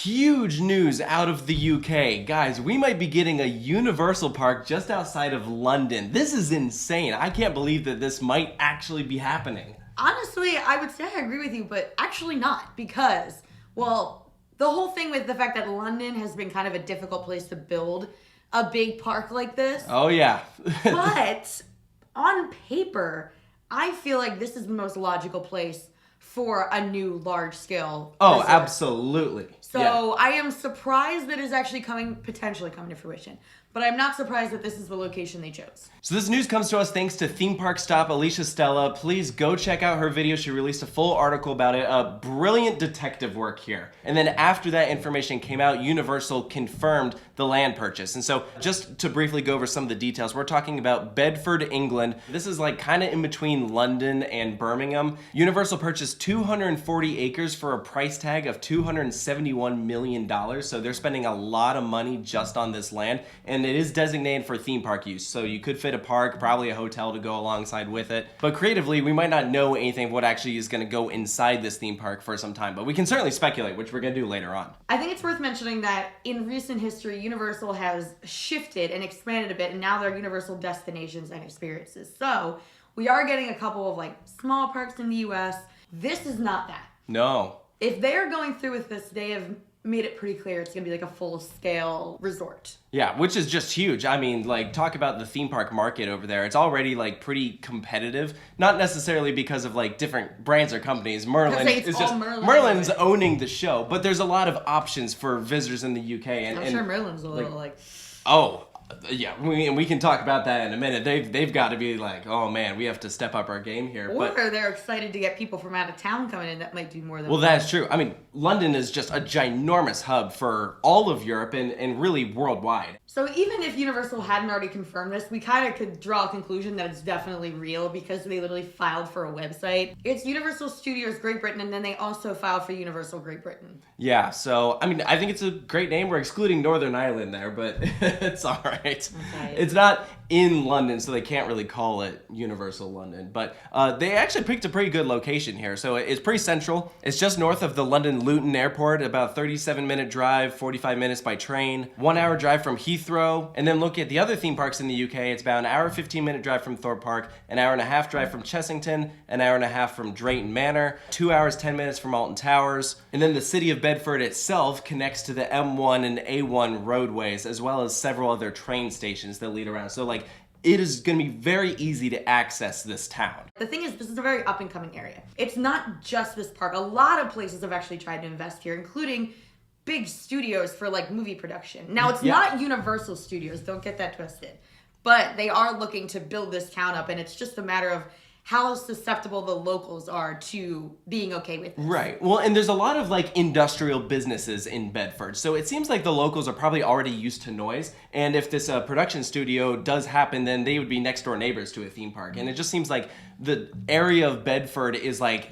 Huge news out of the UK. Guys, we might be getting a Universal Park just outside of London. This is insane. I can't believe that this might actually be happening. Honestly, I would say I agree with you, but actually not, because, well, the whole thing with the fact that London has been kind of a difficult place to build a big park like this. Oh, yeah. But on paper, I feel like this is the most logical place for a new large-scale Oh, resort. absolutely. So Yeah. I am surprised that it's actually potentially coming to fruition. But I'm not surprised that this is the location they chose. So this news comes to us thanks to Theme Park Stop Alicia Stella. Please go check out her video. She released a full article about it. Brilliant detective work here. And then after that information came out, Universal confirmed the land purchase. And so just to briefly go over some of the details, we're talking about Bedford, England. This is like kind of in between London and Birmingham. Universal purchased 240 acres for a price tag of $271 million. So they're spending a lot of money just on this land. And it is designated for theme park use, so you could fit a park, probably a hotel to go alongside with it. But creatively, we might not know anything of what actually is going to go inside this theme park for some time, but we can certainly speculate, which we're going to do later on. I think it's worth mentioning that in recent history, Universal has shifted and expanded a bit, and now they're Universal destinations and experiences. So we are getting a couple of like small parks in the US. This is not that. No. If they're going through with this, they have made it pretty clear it's going to be like a full-scale resort. Yeah, which is just huge. I mean, like, talk about the theme park market over there. It's already, like, pretty competitive. Not necessarily because of, like, different brands or companies. Merlin's Merlin owning the show. But there's a lot of options for visitors in the UK. I'm sure Merlin's a little, like... Oh, yeah, we can talk about that in a minute. They've got to be like, oh man, we have to step up our game here. Or they're excited to get people from out of town coming in that might do more than... Well, that's true. I mean, London is just a ginormous hub for all of Europe and really worldwide. So even if Universal hadn't already confirmed this, we kind of could draw a conclusion that it's definitely real because they literally filed for a website. It's Universal Studios Great Britain, and then they also filed for Universal Great Britain. Yeah, so, I mean, I think it's a great name. We're excluding Northern Ireland there, but it's all right. Okay. It's not in London, so they can't really call it Universal London. But they actually picked a pretty good location here. So it's pretty central. It's just north of the London Luton Airport, about 37-minute drive, 45 minutes by train, 1 hour drive from Heathrow. And then look at the other theme parks in the UK. It's about an hour, 15-minute drive from Thorpe Park, an hour and a half drive from Chessington, an hour and a half from Drayton Manor, 2 hours, 10 minutes from Alton Towers. And then the city of Bedford itself connects to the M1 and A1 roadways, as well as several other train stations that lead around. So, like, it is going to be very easy to access this town. The thing is, this is a very up-and-coming area. It's not just this park. A lot of places have actually tried to invest here, including big studios for, like, movie production. Now, it's not Universal Studios. Don't get that twisted. But they are looking to build this town up, and it's just a matter of how susceptible the locals are to being okay with this. Right. Well, and there's a lot of like industrial businesses in Bedford. So it seems like the locals are probably already used to noise. And if this production studio does happen, then they would be next door neighbors to a theme park. And it just seems like the area of Bedford is like,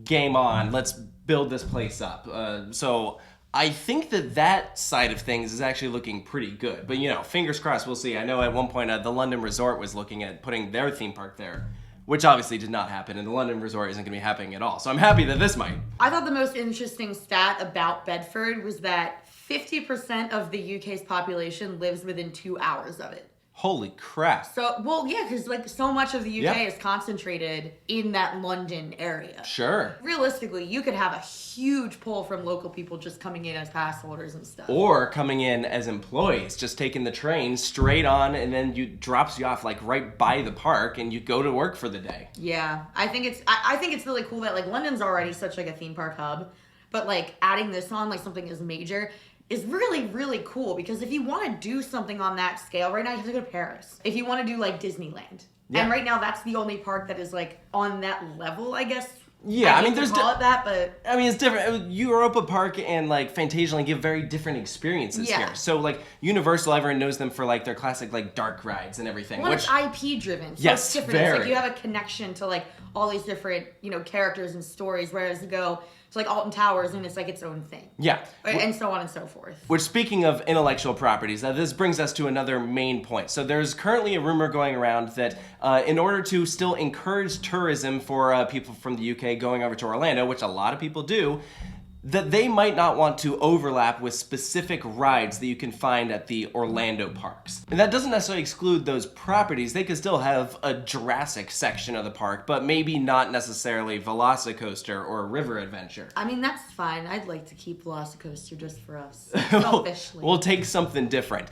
game on, let's build this place up. So I think that side of things is actually looking pretty good. But, you know, fingers crossed, we'll see. I know at one point the London Resort was looking at putting their theme park there, which obviously did not happen, and the London Resort isn't going to be happening at all. So I'm happy that this might. I thought the most interesting stat about Bedford was that 50% of the UK's population lives within 2 hours of it. Holy crap. So, well, yeah, because like so much of the UK is concentrated in that London area. Sure. Realistically, you could have a huge pull from local people just coming in as pass holders and stuff. Or coming in as employees, just taking the train straight on, and then drops you off like right by the park, and you go to work for the day. Yeah, I think it's really cool that like London's already such like a theme park hub, but like adding this on like something as major is really, really cool, because if you want to do something on that scale, right now you have to go to Paris. If you want to do like Disneyland. Yeah. And right now that's the only park that is like on that level, I guess. Yeah, I mean, there's call it that, but I mean, it's different. Europa Park and like Fantasyland give very different experiences here. So like Universal, everyone knows them for like their classic like dark rides and everything. Well, it's IP driven. So yes, it's different. very. It's like you have a connection to like all these different, you know, characters and stories, whereas you go to like Alton Towers and it's like its own thing. Yeah. And so on and so forth. Which, speaking of intellectual properties, this brings us to another main point. So there's currently a rumor going around that in order to still encourage tourism for people from the UK going over to Orlando, which a lot of people do, that they might not want to overlap with specific rides that you can find at the Orlando parks. And that doesn't necessarily exclude those properties. They could still have a Jurassic section of the park, but maybe not necessarily Velocicoaster or River Adventure. I mean, that's fine. I'd like to keep Velocicoaster just for us. Selfishly. We'll take something different.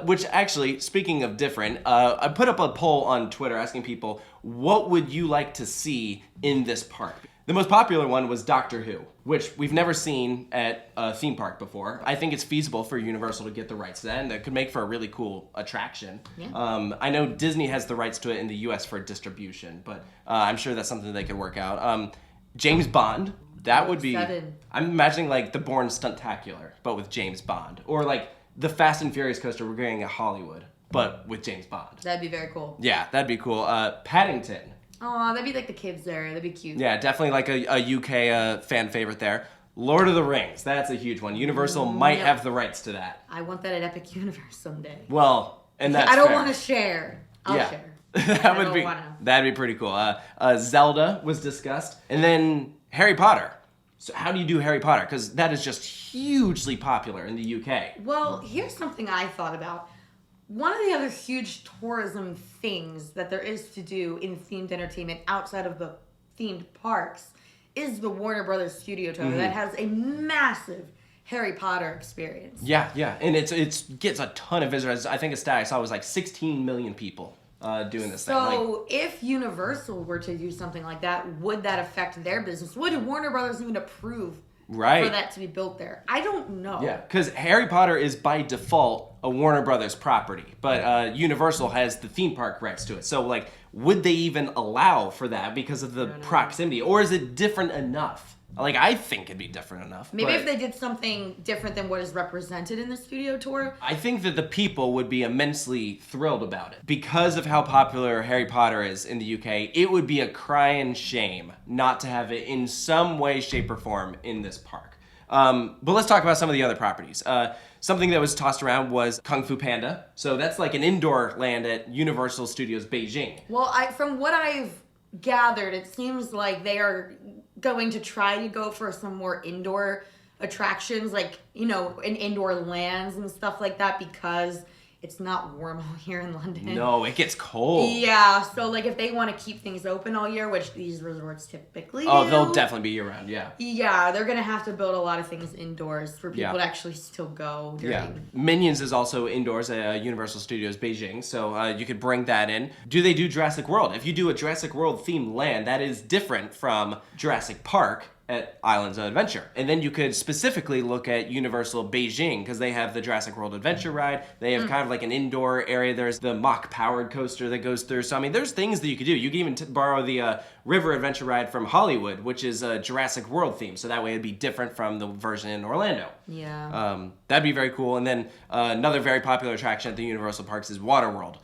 Which actually, speaking of different, I put up a poll on Twitter asking people, what would you like to see in this park? The most popular one was Doctor Who, which we've never seen at a theme park before. I think it's feasible for Universal to get the rights to that, and that could make for a really cool attraction. Yeah. I know Disney has the rights to it in the US for distribution, but I'm sure that's something they could work out. James Bond, that would be... I'm imagining like the Bourne Stuntacular, but with James Bond. Or like the Fast and Furious coaster we're getting at Hollywood, but with James Bond. That'd be very cool. Yeah, that'd be cool. Paddington. Oh, that'd be like the kids there. That'd be cute. Yeah, definitely like a UK fan favorite there. Lord of the Rings, that's a huge one. Universal might have the rights to that. I want that at Epic Universe someday. Well, and that's I don't fair. want to share. I'll share. That'd be pretty cool. Zelda was discussed, and then Harry Potter. So how do you do Harry Potter? Because that is just hugely popular in the UK. Well, here's something I thought about. One of the other huge tourism things that there is to do in themed entertainment outside of the themed parks is the Warner Brothers Studio Tour that has a massive Harry Potter experience. Yeah, and it gets a ton of visitors. I think a stat I saw was like 16 million people doing this thing. So if Universal were to do something like that, would that affect their business? Would Warner Brothers even approve for that to be built there? I don't know. Yeah, because Harry Potter is by default a Warner Brothers property, but Universal has the theme park rights to it. So, like, would they even allow for that because of the proximity? Or is it different enough? Like, I think it'd be different enough. Maybe if they did something different than what is represented in the studio tour. I think that the people would be immensely thrilled about it. Because of how popular Harry Potter is in the UK, it would be a crying shame not to have it in some way, shape, or form in this park. But let's talk about some of the other properties. Something that was tossed around was Kung Fu Panda. So that's like an indoor land at Universal Studios Beijing. Well, from what I've gathered, it seems like they are going to try to go for some more indoor attractions, like, in indoor lands and stuff like that, because it's not warm all here in London. No, it gets cold. Yeah, so like if they want to keep things open all year, which these resorts typically do. Oh, they'll definitely be year-round, yeah. Yeah, they're going to have to build a lot of things indoors for people to actually still go during. Yeah, Minions is also indoors at Universal Studios Beijing, so you could bring that in. Do they do Jurassic World? If you do a Jurassic World themed land, that is different from Jurassic Park at Islands of Adventure. And then you could specifically look at Universal Beijing, because they have the Jurassic World Adventure ride. They have kind of like an indoor area. There's the Mach-powered coaster that goes through. So, I mean, there's things that you could do. You could even borrow the River Adventure ride from Hollywood, which is a Jurassic World theme. So that way it'd be different from the version in Orlando. Yeah. That'd be very cool. And then another very popular attraction at the Universal Parks is Waterworld.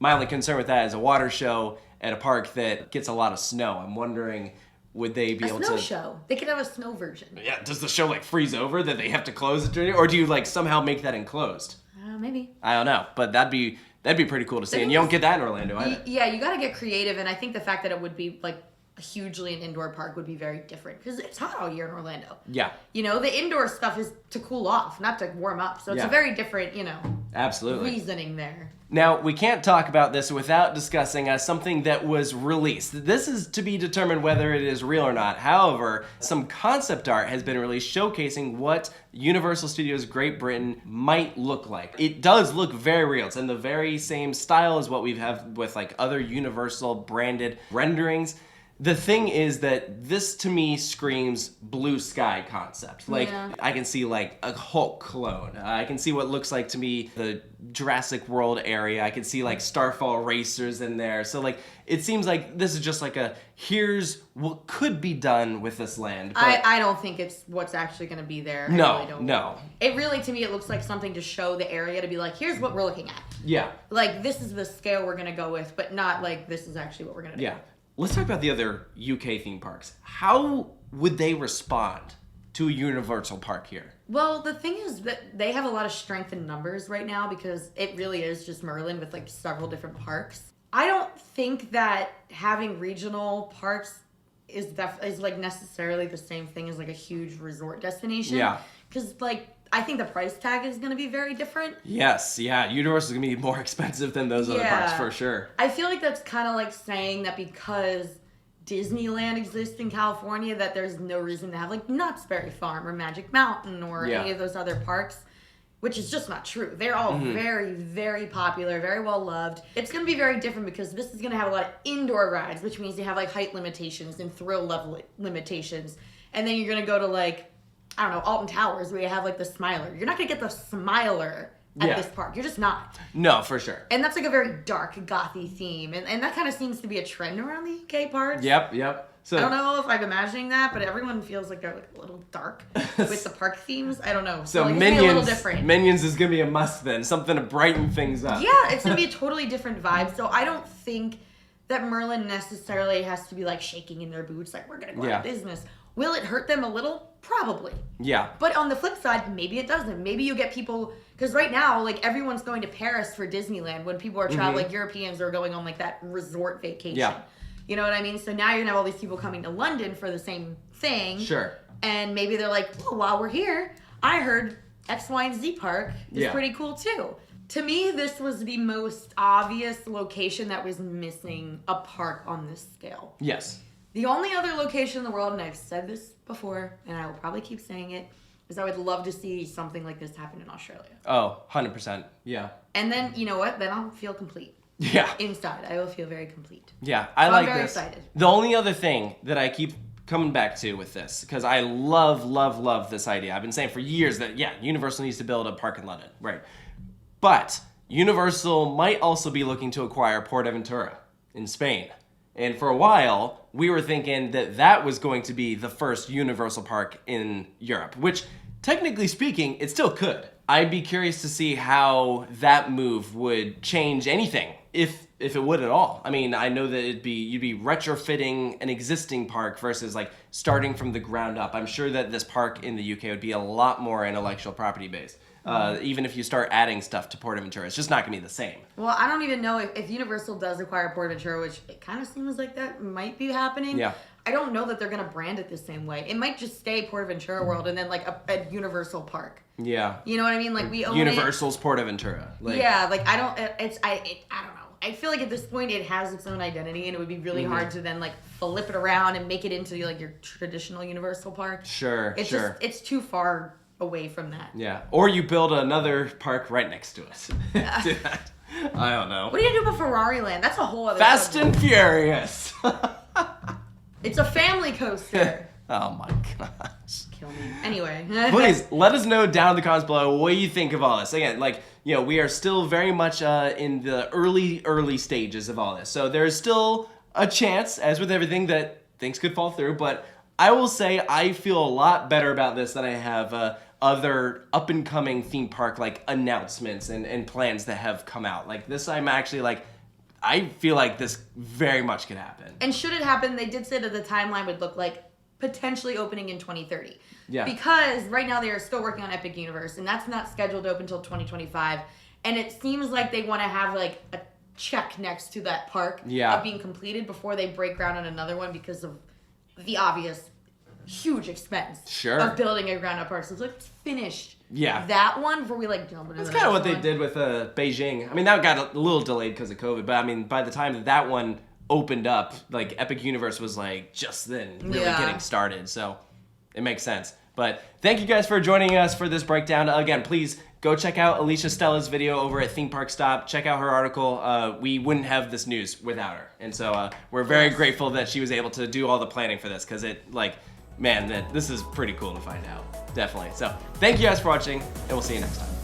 My only concern with that is a water show at a park that gets a lot of snow. I'm wondering, would they be able to... A snow show. They could have a snow version. Yeah, does the show like freeze over that they have to close it during it? Or do you like somehow make that enclosed? Maybe. I don't know, but that'd be pretty cool to see. And you don't get that in Orlando either. Yeah, you gotta get creative, and I think the fact that it would be like hugely an indoor park would be very different, because it's hot all year in Orlando. Yeah. The indoor stuff is to cool off, not to warm up. So it's a very different, Absolutely. reasoning there. Now, we can't talk about this without discussing something that was released. This is to be determined whether it is real or not. However, some concept art has been released showcasing what Universal Studios Great Britain might look like. It does look very real. It's in the very same style as what we have with like other Universal branded renderings. The thing is that this to me screams blue sky concept. Like, I can see like a Hulk clone. I can see what looks like to me the Jurassic World area. I can see like Starfall Racers in there. So like, it seems like this is just like here's what could be done with this land. But I don't think it's what's actually going to be there. No. It really, to me, it looks like something to show the area, to be like, here's what we're looking at. Yeah. Like, this is the scale we're going to go with, but not like this is actually what we're going to do. Yeah. Let's talk about the other UK theme parks. How would they respond to a Universal park here? Well, the thing is that they have a lot of strength in numbers right now, because it really is just Merlin with like several different parks. I don't think that having regional parks is like necessarily the same thing as like a huge resort destination. Yeah. Because like I think the price tag is going to be very different. Yes, yeah. Universal is going to be more expensive than those other parks for sure. I feel like that's kind of like saying that because Disneyland exists in California that there's no reason to have like Knott's Berry Farm or Magic Mountain or any of those other parks, which is just not true. They're all very, very popular, very well loved. It's going to be very different because this is going to have a lot of indoor rides, which means you have like height limitations and thrill level limitations. And then you're going to go to like, I don't know, Alton Towers where you have like the Smiler. You're not going to get the Smiler at this park. You're just not. No, for sure. And that's like a very dark, gothy theme. And that kind of seems to be a trend around the UK parks. Yep. So I don't know if I'm imagining that, but everyone feels like they're like a little dark with the park themes. I don't know. So like, Minions, it's a little different. Minions is going to be a must then. Something to brighten things up. Yeah, it's going to be a totally different vibe. So I don't think that Merlin necessarily has to be like shaking in their boots like we're going to go out of business. Will it hurt them a little? Probably. Yeah. But on the flip side, maybe it doesn't. Maybe you get people, because right now, like everyone's going to Paris for Disneyland when people are traveling, like Europeans are going on like that resort vacation. Yeah. You know what I mean? So now you're going to have all these people coming to London for the same thing. Sure. And maybe they're like, well, while we're here, I heard X, Y, and Z park is pretty cool too. To me, this was the most obvious location that was missing a park on this scale. Yes. The only other location in the world, and I've said this before, and I will probably keep saying it, is I would love to see something like this happen in Australia. Oh, 100%. Yeah. And then, you know what? Then I'll feel complete. Yeah. Inside, I will feel very complete. Yeah, I like this. I'm very excited. The only other thing that I keep coming back to with this, because I love this idea. I've been saying for years that, Universal needs to build a park in London. Right. But Universal might also be looking to acquire Portaventura in Spain. And for a while, we were thinking that that was going to be the first Universal park in Europe, which, technically speaking, it still could. I'd be curious to see how that move would change anything, if it would at all. I mean, I know that you'd be retrofitting an existing park versus like starting from the ground up. I'm sure that this park in the UK would be a lot more intellectual property based. Even if you start adding stuff to Portaventura, it's just not going to be the same. Well, I don't even know if Universal does acquire Portaventura, which it kind of seems like that might be happening. Yeah. I don't know that they're going to brand it the same way. It might just stay Portaventura World and then like a Universal park. Yeah. You know what I mean? Like we own Universal's Portaventura. I don't know. I feel like at this point it has its own identity and it would be really hard to then like flip it around and make it into like your traditional Universal park. Sure. It's too far away from that. Yeah. Or you build another park right next to it. Do that. I don't know. What are you gonna do about Ferrari Land? That's a whole other Fast and Furious. It's a family coaster. Oh my gosh. Kill me. Anyway. Please let us know down in the comments below what you think of all this. Again, we are still very much in the early stages of all this. So there's still a chance, as with everything, that things could fall through. But I will say I feel a lot better about this than I have other up-and-coming theme park announcements and plans that have come out. Like this, I'm actually I feel like this very much could happen. And should it happen, they did say that the timeline would look like potentially opening in 2030. Yeah. Because right now they are still working on Epic Universe, and that's not scheduled to open until 2025. And it seems like they want to have a check next to that park of being completed before they break ground on another one because of the obvious huge expense of building a ground up park. So it's finished. Yeah. That one before we jump into That's kind of what they did with Beijing. I mean, that got a little delayed because of COVID, but I mean, by the time that one opened up, Epic Universe was just then really getting started. So it makes sense. But thank you guys for joining us for this breakdown. Again, please go check out Alicia Stella's video over at Theme Park Stop. Check out her article. We wouldn't have this news without her. And so we're very grateful that she was able to do all the planning for this because man, this is pretty cool to find out. Definitely. So thank you guys for watching, and we'll see you next time.